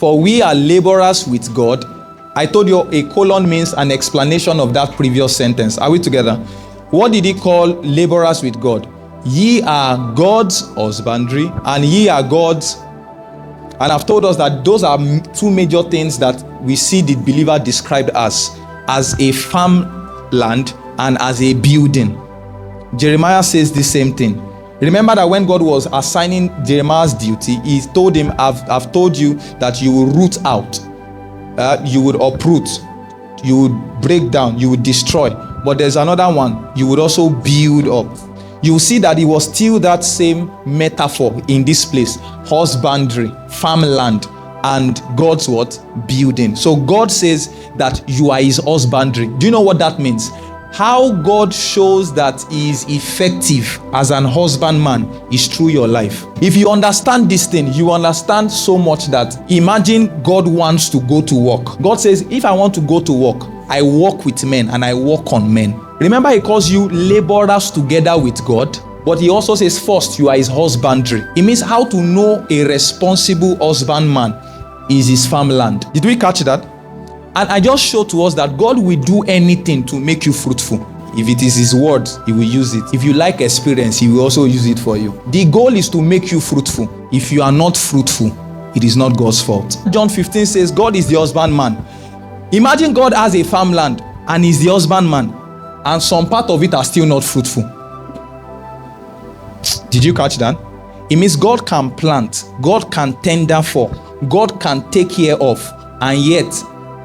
For we are laborers with God. I told you a colon means an explanation of that previous sentence. Are we together? What did he call laborers with God? Ye are God's husbandry, and ye are God's. And I've told us that those are two major things that we see the believer described as a farmland and as a building. Jeremiah says the same thing. Remember that when God was assigning Jeremiah's duty, he told him, I've told you that you will root out, you would uproot, you would break down, you would destroy. But there's another one, you would also build up. You will see that it was still that same metaphor in this place: husbandry, farmland, and God's what? Building. So God says that you are his husbandry. Do you know what that means? How God shows that he is effective as an husbandman is through your life. If you understand this thing, you understand so much that imagine God wants to go to work. God says, if I want to go to work, I work with men and I work on men. Remember, he calls you laborers together with God, but he also says first you are his husbandry. It means how to know a responsible husbandman is his farmland. Did we catch that? And I just showed to us that God will do anything to make you fruitful. If it is his word, he will use it. If you like experience, he will also use it for you. The goal is to make you fruitful. If you are not fruitful, it is not God's fault. John 15 says God is the husbandman. Imagine God has a farmland and is the husbandman, and some part of it are still not fruitful. Did you catch that? It means God can plant, God can tender for, God can take care of, and yet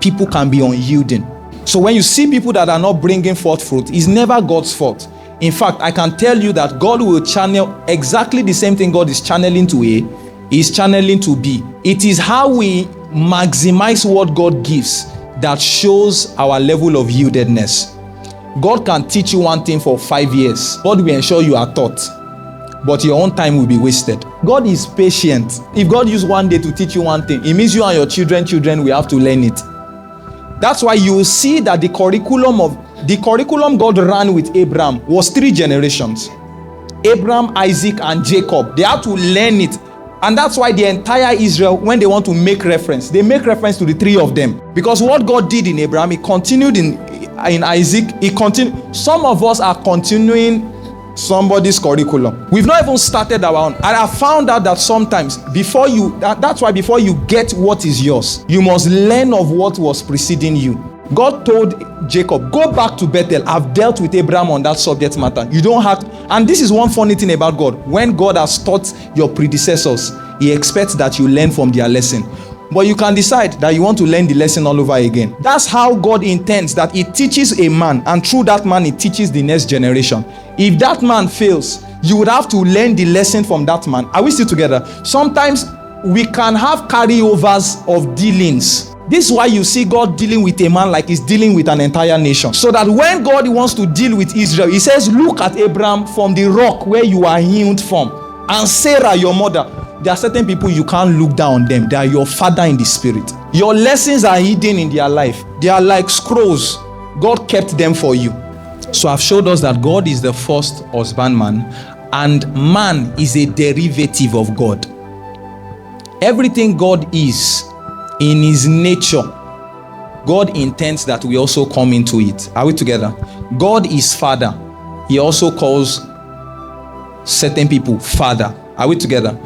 people can be unyielding. So when you see people that are not bringing forth fruit, it's never God's fault. In fact, I can tell you that God will channel exactly the same thing God is channeling to A, is channeling to B. It is how we maximize what God gives that shows our level of yieldedness. God can teach you one thing for 5 years. God will ensure you are taught, but your own time will be wasted. God is patient. If God used one day to teach you one thing, it means you and your children will have to learn it. That's why you will see that the curriculum God ran with Abraham was 3 generations. Abraham, Isaac, and Jacob. They had to learn it. And that's why the entire Israel, when they want to make reference, they make reference to the 3 of them. Because what God did in Abraham, he continued in Isaac, he continued. Some of us are continuing somebody's curriculum. We've not even started our own. And I found out that sometimes that's why before you get what is yours, you must learn of what was preceding you. God told Jacob, go back to Bethel. I've dealt with Abraham on that subject matter. You don't have, and this is one funny thing about God. When God has taught your predecessors, he expects that you learn from their lesson. But you can decide that you want to learn the lesson all over again. That's how God intends, that he teaches a man, and through that man, he teaches the next generation. If that man fails, you would have to learn the lesson from that man. Are we still together? Sometimes we can have carryovers of dealings. This is why you see God dealing with a man like he's dealing with an entire nation. So that when God wants to deal with Israel, he says, look at Abraham from the rock where you are healed from, and Sarah, your mother. There are certain people you can't look down on them. They are your father in the spirit. Your lessons are hidden in their life. They are like scrolls. God kept them for you. So I've showed us that God is the first husbandman, and man is a derivative of God. Everything God is in his nature, God intends that we also come into it. Are we together? God is Father. He also calls certain people Father. Are we together?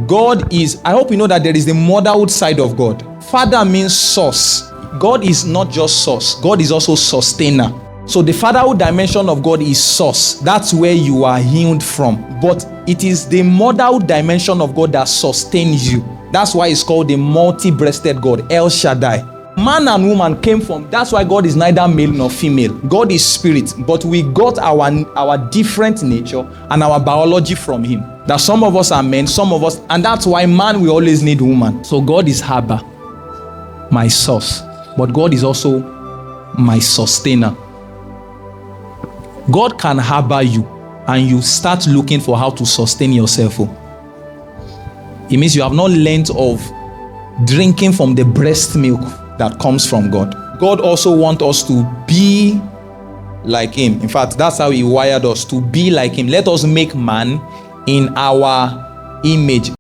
God is, I hope you know that there is the motherhood side of God. Father means source. God is not just source. God is also sustainer. So the fatherhood dimension of God is source. That's where you are healed from. But it is the motherhood dimension of God that sustains you. That's why it's called the multi-breasted God, El Shaddai. Man and woman came from, that's why God is neither male nor female. God is spirit, but we got our different nature and our biology from him. That some of us are men, some of us, and that's why man will always need woman. So God is Haba, my source, but God is also my sustainer. God can harbor you, and you start looking for how to sustain yourself. It means you have not learned of drinking from the breast milk that comes from God. God also wants us to be like him. In fact, that's how he wired us, to be like him. Let us make man in our image.